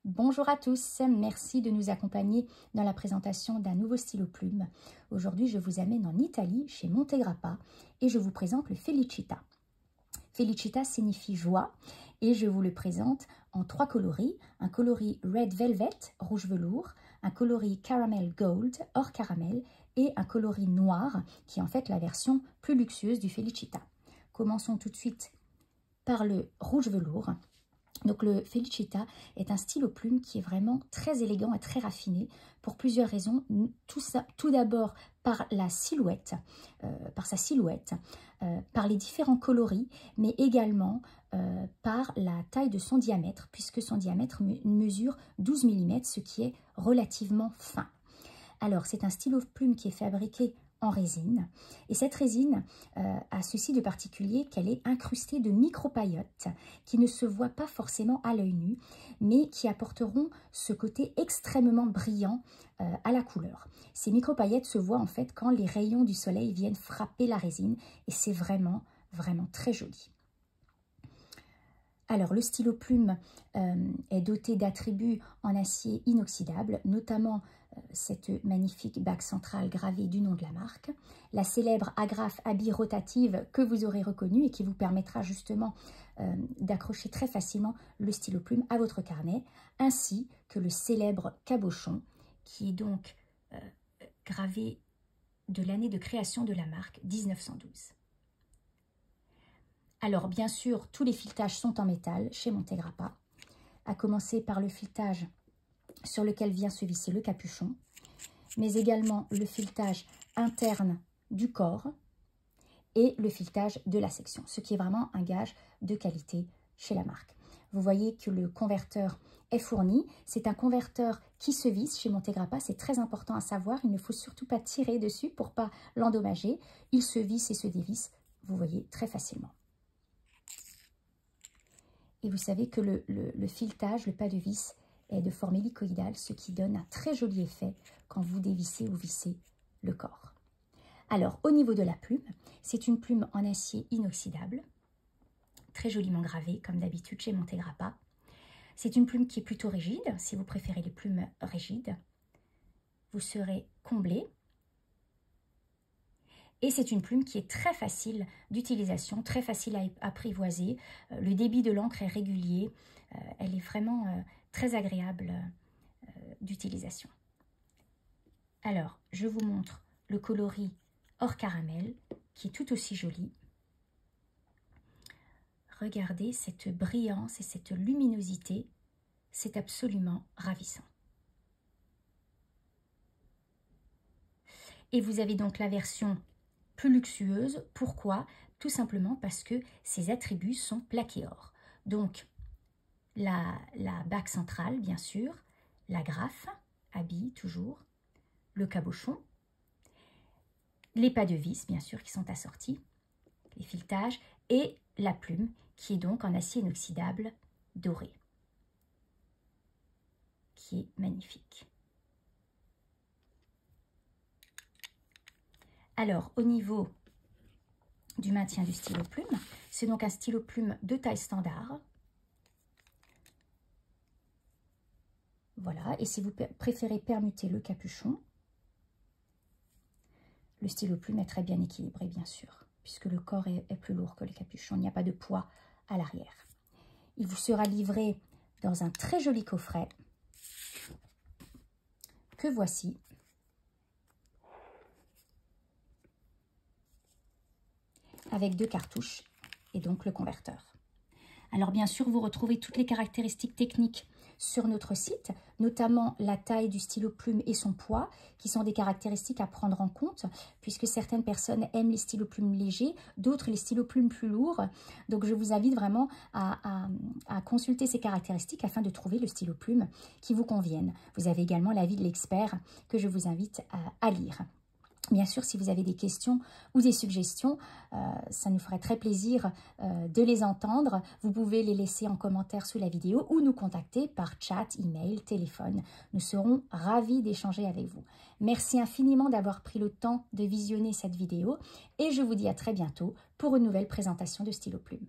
Bonjour à tous, merci de nous accompagner dans la présentation d'un nouveau stylo plume. Aujourd'hui, je vous amène en Italie, chez Montegrappa, et je vous présente le Felicita. Felicita signifie joie, et je vous le présente en 3 coloris. Un coloris Red Velvet, rouge velours, un coloris Caramel Gold, or caramel, et un coloris noir, qui est en fait la version plus luxueuse du Felicita. Commençons tout de suite par le rouge velours. Donc le Felicita est un stylo plume qui est vraiment très élégant et très raffiné pour plusieurs raisons. Tout d'abord par la silhouette, par les différents coloris, mais également par la taille de son diamètre, puisque son diamètre mesure 12 mm, ce qui est relativement fin. Alors c'est un stylo plume qui est fabriqué en résine, et cette résine a ceci de particulier qu'elle est incrustée de micro-paillotes qui ne se voient pas forcément à l'œil nu, mais qui apporteront ce côté extrêmement brillant à la couleur. Ces micro-paillettes se voient en fait quand les rayons du soleil viennent frapper la résine, et c'est vraiment très joli. Alors, le stylo plume est doté d'attributs en acier inoxydable, notamment cette magnifique bague centrale gravée du nom de la marque, la célèbre agrafe à billes rotative que vous aurez reconnue et qui vous permettra justement d'accrocher très facilement le stylo plume à votre carnet, ainsi que le célèbre cabochon qui est donc gravé de l'année de création de la marque 1912. Alors, bien sûr, tous les filetage sont en métal chez Montegrappa, à commencer par le filetage sur lequel vient se visser le capuchon, mais également le filetage interne du corps et le filetage de la section, ce qui est vraiment un gage de qualité chez la marque. Vous voyez que le converteur est fourni. C'est un converteur qui se visse chez Montegrappa, c'est très important à savoir. Il ne faut surtout pas tirer dessus pour ne pas l'endommager. Il se visse et se dévisse, vous voyez, très facilement. Et vous savez que le filetage, le pas de vis, est de forme hélicoïdale, ce qui donne un très joli effet quand vous dévissez ou vissez le corps. Alors, au niveau de la plume, c'est une plume en acier inoxydable, très joliment gravée, comme d'habitude chez Montegrappa. C'est une plume qui est plutôt rigide. Si vous préférez les plumes rigides, vous serez comblé. Et c'est une plume qui est très facile d'utilisation, très facile à apprivoiser. Le débit de l'encre est régulier. Elle est vraiment très agréable d'utilisation. Alors, je vous montre le coloris or caramel, qui est tout aussi joli. Regardez cette brillance et cette luminosité. C'est absolument ravissant. Et vous avez donc la version plus luxueuse. Pourquoi? Tout simplement parce que ses attributs sont plaqués or. Donc, la bague centrale, bien sûr, la grafe, à billes toujours, le cabochon, les pas de vis, bien sûr, qui sont assortis, les filetages, et la plume, qui est donc en acier inoxydable doré, qui est magnifique. Alors, au niveau du maintien du stylo plume, c'est donc un stylo plume de taille standard. Voilà, et si vous préférez permuter le capuchon, le stylo plume est très bien équilibré, bien sûr, puisque le corps est plus lourd que le capuchon, il n'y a pas de poids à l'arrière. Il vous sera livré dans un très joli coffret que voici. Avec 2 cartouches et donc le converteur. Alors bien sûr, vous retrouvez toutes les caractéristiques techniques sur notre site, notamment la taille du stylo plume et son poids, qui sont des caractéristiques à prendre en compte, puisque certaines personnes aiment les stylos plumes légers, d'autres les stylos plumes plus lourds. Donc je vous invite vraiment à consulter ces caractéristiques afin de trouver le stylo plume qui vous convienne. Vous avez également l'avis de l'expert que je vous invite à lire. Bien sûr, si vous avez des questions ou des suggestions, ça nous ferait très plaisir de les entendre. Vous pouvez les laisser en commentaire sous la vidéo ou nous contacter par chat, email, téléphone. Nous serons ravis d'échanger avec vous. Merci infiniment d'avoir pris le temps de visionner cette vidéo et je vous dis à très bientôt pour une nouvelle présentation de Stylo Plume.